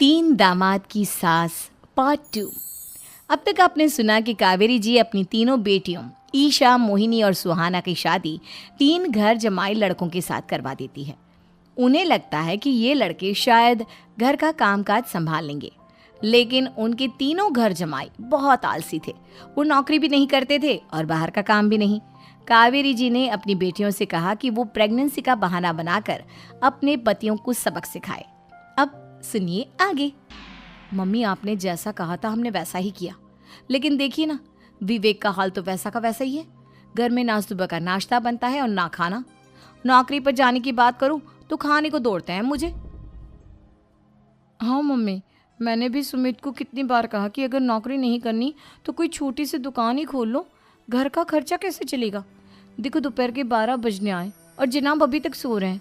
तीन दामाद की सास पार्ट 2। अब तक आपने सुना कि कावेरी जी अपनी तीनों बेटियों ईशा, मोहिनी और सुहाना की शादी तीन घर जमाई लड़कों के साथ करवा देती है। उन्हें लगता है कि ये लड़के शायद घर का कामकाज संभाल लेंगे, लेकिन उनके तीनों घर जमाई बहुत आलसी थे। वो नौकरी भी नहीं करते थे और बाहर का काम भी नहीं। कावेरी जी ने अपनी बेटियों से कहा कि वो प्रेगनेंसी का बहाना बनाकर अपने पतियों को सबक सिखाए। अब सुनिए आगे। मम्मी, आपने जैसा कहा था हमने वैसा ही किया, लेकिन देखिए ना, विवेक का हाल तो वैसा का वैसा ही है। घर में ना सुबह का नाश्ता बनता है और ना खाना। नौकरी पर जाने की बात करूं तो खाने को दौड़ते हैं मुझे। हाँ मम्मी, मैंने भी सुमित को कितनी बार कहा कि अगर नौकरी नहीं करनी तो कोई छोटी सी दुकान ही खोल लो, घर का खर्चा कैसे चलेगा। देखो दोपहर के 12 बजने आए और जनाब अभी तक सो रहे हैं।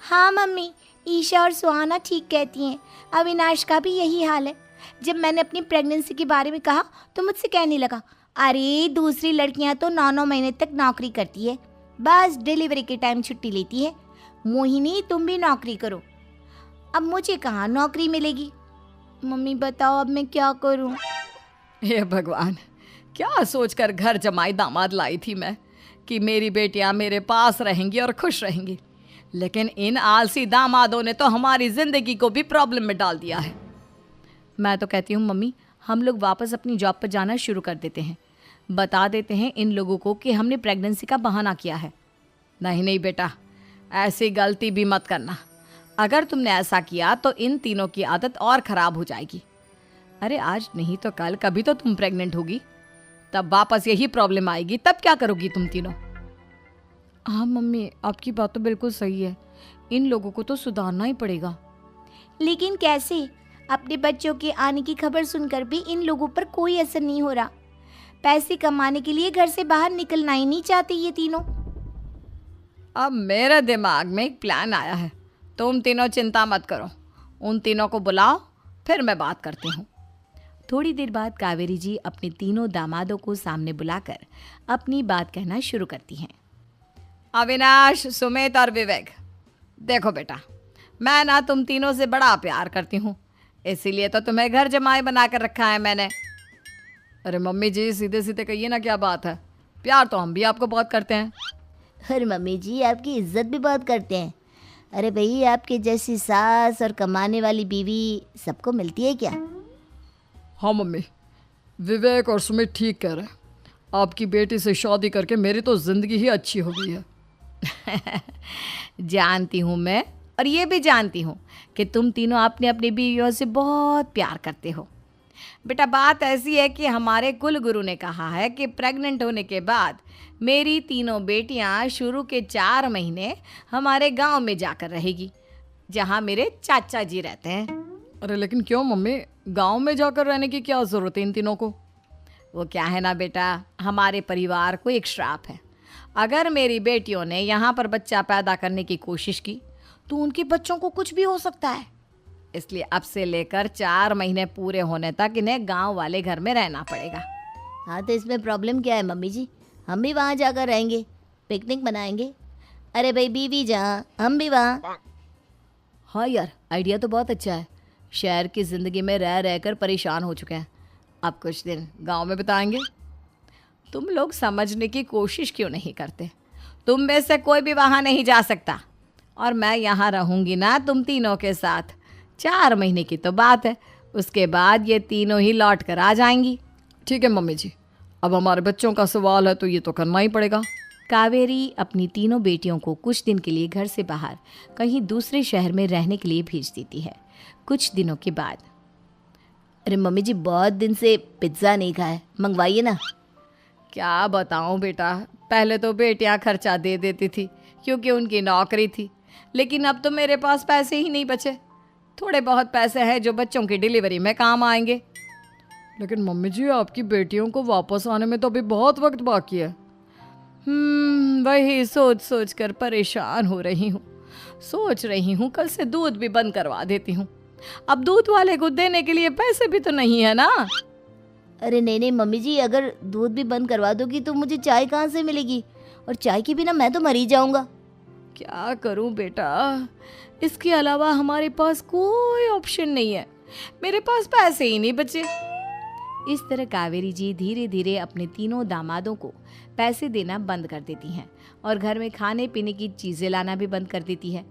हाँ मम्मी, ईशा और सुहाना ठीक कहती हैं। अविनाश का भी यही हाल है। जब मैंने अपनी प्रेगनेंसी के बारे में कहा तो मुझसे कहने लगा, अरे दूसरी लड़कियां तो 9-9 महीने तक नौकरी करती है, बस डिलीवरी के टाइम छुट्टी लेती है। मोहिनी, तुम भी नौकरी करो। अब मुझे कहाँ नौकरी मिलेगी। मम्मी बताओ अब मैं क्या करूँ। हे भगवान, क्या सोचकर घर जमाई दामाद लाई थी मैं कि मेरी बेटियां मेरे पास रहेंगी और खुश रहेंगी, लेकिन इन आलसी दामादों ने तो हमारी जिंदगी को भी प्रॉब्लम में डाल दिया है। मैं तो कहती हूँ मम्मी, हम लोग वापस अपनी जॉब पर जाना शुरू कर देते हैं। बता देते हैं इन लोगों को कि हमने प्रेगनेंसी का बहाना किया है। नहीं नहीं बेटा, ऐसी गलती भी मत करना। अगर तुमने ऐसा किया तो इन तीनों की आदत और ख़राब हो जाएगी। अरे आज नहीं तो कल कभी तो तुम प्रेग्नेंट होगी, तब वापस यही प्रॉब्लम आएगी। तब क्या करोगी तुम तीनों। हाँ मम्मी, आपकी बात तो बिल्कुल सही है। इन लोगों को तो सुधारना ही पड़ेगा। लेकिन कैसे? अपने बच्चों के आने की खबर सुनकर भी इन लोगों पर कोई असर नहीं हो रहा। पैसे कमाने के लिए घर से बाहर निकलना ही नहीं चाहते ये तीनों। अब मेरे दिमाग में एक प्लान आया है। तुम तीनों चिंता मत करो, उन तीनों को बुलाओ, फिर मैं बात करती हूँ। थोड़ी देर बाद कावेरी जी अपने तीनों दामादों को सामने बुलाकर अपनी बात कहना शुरू करती हैं। अविनाश, सुमित और विवेक, देखो बेटा, मैं ना तुम तीनों से बड़ा प्यार करती हूँ, इसीलिए तो तुम्हें घर जमाई बना कर रखा है मैंने। अरे मम्मी जी, सीधे सीधे कहिए ना, क्या बात है। प्यार तो हम भी आपको बहुत करते हैं। अरे मम्मी जी, आपकी इज्जत भी बहुत करते हैं। अरे भाई, आपके जैसी सास और कमाने वाली बीवी सबको मिलती है क्या? हाँ मम्मी, विवेक और सुमित ठीक कह रहे हैं। आपकी बेटी से शादी करके मेरी तो ज़िंदगी ही अच्छी हो गई है। जानती हूँ मैं, और ये भी जानती हूँ कि तुम तीनों अपने अपनी बीवियों से बहुत प्यार करते हो। बेटा, बात ऐसी है कि हमारे कुल गुरु ने कहा है कि प्रेग्नेंट होने के बाद मेरी तीनों बेटियाँ शुरू के 4 महीने हमारे गांव में जाकर रहेगी, जहाँ मेरे चाचा जी रहते हैं। अरे लेकिन क्यों मम्मी, गांव में जाकर रहने की क्या ज़रूरत है इन तीनों को। वो क्या है ना बेटा, हमारे परिवार को एक श्राप है। अगर मेरी बेटियों ने यहाँ पर बच्चा पैदा करने की कोशिश की तो उनके बच्चों को कुछ भी हो सकता है। इसलिए अब से लेकर 4 महीने पूरे होने तक इन्हें गांव वाले घर में रहना पड़ेगा। हाँ तो इसमें प्रॉब्लम क्या है मम्मी जी? हम भी वहाँ जाकर रहेंगे, पिकनिक मनाएंगे। अरे भाई, बीवी जहाँ हम भी वहाँ। हाँ यार, आइडिया तो बहुत अच्छा है। शहर की ज़िंदगी में रह रहकर परेशान हो चुके हैं, अब कुछ दिन गांव में बिताएंगे। तुम लोग समझने की कोशिश क्यों नहीं करते। तुम में से कोई भी वहाँ नहीं जा सकता, और मैं यहाँ रहूँगी ना तुम तीनों के साथ। 4 महीने की तो बात है, उसके बाद ये तीनों ही लौट कर आ जाएंगी। ठीक है मम्मी जी, अब हमारे बच्चों का सवाल है तो ये तो करना ही पड़ेगा। कावेरी अपनी तीनों बेटियों को कुछ दिन के लिए घर से बाहर कहीं दूसरे शहर में रहने के लिए भेज देती है। कुछ दिनों के बाद, अरे मम्मी जी, बहुत दिन से पिज्ज़ा नहीं खाया, मंगवाइए ना। क्या बताऊं बेटा, पहले तो बेटियां खर्चा दे देती थी क्योंकि उनकी नौकरी थी, लेकिन अब तो मेरे पास पैसे ही नहीं बचे। थोड़े बहुत पैसे हैं जो बच्चों की डिलीवरी में काम आएंगे। लेकिन मम्मी जी, आपकी बेटियों को वापस आने में तो अभी बहुत वक्त बाकी है। वही सोच सोच कर परेशान हो रही हूँ। सोच रही हूँ कल से दूध भी बंद करवा देती हूँ। अब दूध वाले को देने के लिए पैसे भी तो नहीं है ना। अरे नहीं नहीं मम्मी जी, अगर दूध भी बंद करवा दोगी तो मुझे चाय कहाँ से मिलेगी, और चाय के बिना मैं तो मर ही जाऊँगा। क्या करूं बेटा, इसके अलावा हमारे पास कोई ऑप्शन नहीं है, मेरे पास पैसे ही नहीं बचे। इस तरह कावेरी जी धीरे धीरे अपने तीनों दामादों को पैसे देना बंद कर देती हैं और घर में खाने पीने की चीज़ें लाना भी बंद कर देती है।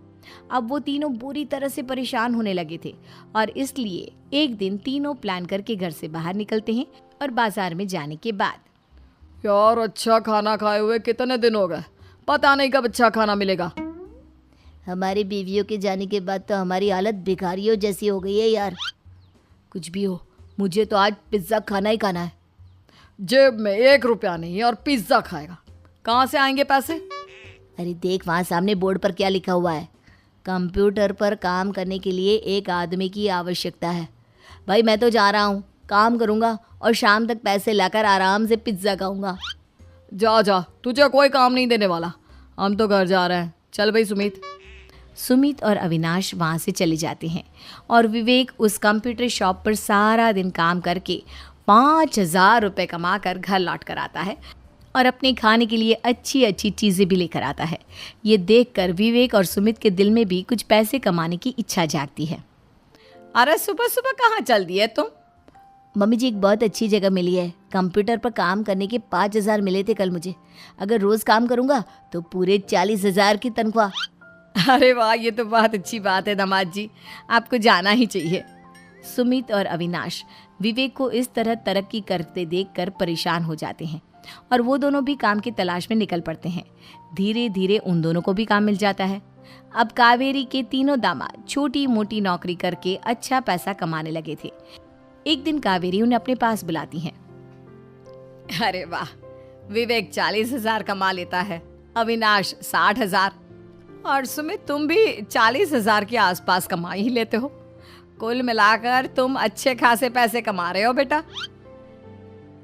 अब वो तीनों बुरी तरह से परेशान होने लगे थे और इसलिए एक दिन तीनों प्लान करके घर से बाहर निकलते हैं और बाजार में जाने के बाद यार अच्छा खाना खाए हुए कितने दिन हो गए, पता नहीं कब अच्छा खाना मिलेगा। हमारी बीवियों के जाने के बाद तो हमारी हालत भिखारियों जैसी हो गई है यार। कुछ भी हो, मुझे तो आज पिज्ज़ा खाना ही खाना है। जेब में 1 रुपया नहीं है और पिज्ज़ा खाएगा, कहाँ से आएंगे पैसे? अरे देख वहाँ सामने बोर्ड पर क्या लिखा हुआ है, कंप्यूटर पर काम करने के लिए एक आदमी की आवश्यकता है। भाई मैं तो जा रहा हूँ, काम करूँगा और शाम तक पैसे लाकर आराम से पिज्ज़ा खाऊंगा। जा जा, तुझे कोई काम नहीं देने वाला, हम तो घर जा रहे हैं। चल भाई सुमित। सुमित और अविनाश वहाँ से चले जाते हैं और विवेक उस कंप्यूटर शॉप पर सारा दिन काम करके 5,000 रुपये कमा कर घर लौट कर आता है और अपने खाने के लिए अच्छी अच्छी चीज़ें भी लेकर आता है। ये देखकर विवेक और सुमित के दिल में भी कुछ पैसे कमाने की इच्छा जागती है। अरे सुबह सुबह कहाँ चल दिए तुम? मम्मी जी एक बहुत अच्छी जगह मिली है, कंप्यूटर पर काम करने के 5,000 मिले थे कल मुझे। अगर रोज़ काम करूँगा तो पूरे 40,000 की तनख्वाह। अरे वाह, ये तो बहुत अच्छी बात है दामाद जी, आपको जाना ही चाहिए। सुमित और अविनाश विवेक को इस तरह तरक्की करते देखकर परेशान हो जाते हैं और वो दोनों भी काम की तलाश में निकल पड़ते हैं। धीरे धीरे उन दोनों को भी काम मिल जाता है। अब कावेरी के तीनों दामाद छोटी मोटी नौकरी करके अच्छा पैसा कमाने लगे थे। एक दिन कावेरी उन्हें अपने पास बुलाती हैं। अरे वाह, विवेक 40,000 कमा लेता है, अविनाश 60,000 और सुमित तुम भी 40,000 के आसपास कमा ही लेते हो। कुल मिलाकर तुम अच्छे खासे पैसे कमा रहे हो बेटा।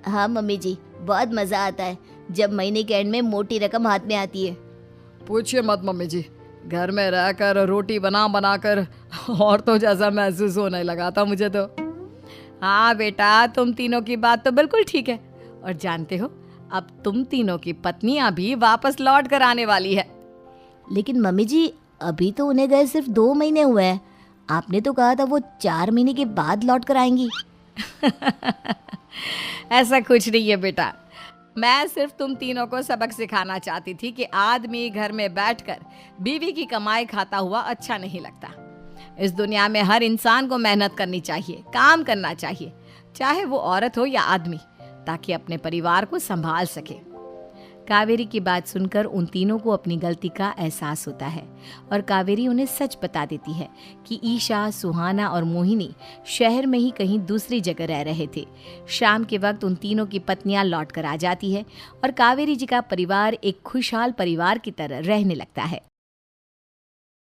हाँ मम्मी जी, बहुत मज़ा आता है जब महीने के एंड में मोटी रकम हाथ में आती है। पूछिए मत मम्मी जी, घर में रहकर रोटी बना बना कर और तो जैसा महसूस होने लगा था मुझे तो। हाँ बेटा, तुम तीनों की बात तो बिल्कुल ठीक है और जानते हो अब तुम तीनों की पत्नियां भी वापस लौट कर आने वाली है। लेकिन मम्मी जी अभी तो उन्हें गए सिर्फ 2 महीने हुए हैं, आपने तो कहा था वो 4 महीने के बाद लौट कर आएंगी। ऐसा कुछ नहीं है बेटा, मैं सिर्फ तुम तीनों को सबक सिखाना चाहती थी कि आदमी घर में बैठकर बीवी की कमाई खाता हुआ अच्छा नहीं लगता। इस दुनिया में हर इंसान को मेहनत करनी चाहिए, काम करना चाहिए, चाहे वो औरत हो या आदमी, ताकि अपने परिवार को संभाल सके। कावेरी की बात सुनकर उन तीनों को अपनी गलती का एहसास होता है और कावेरी उन्हें सच बता देती है कि ईशा, सुहाना और मोहिनी शहर में ही कहीं दूसरी जगह रह रहे थे। शाम के वक्त उन तीनों की पत्नियां लौट कर आ जाती है और कावेरी जी का परिवार एक खुशहाल परिवार की तरह रहने लगता है।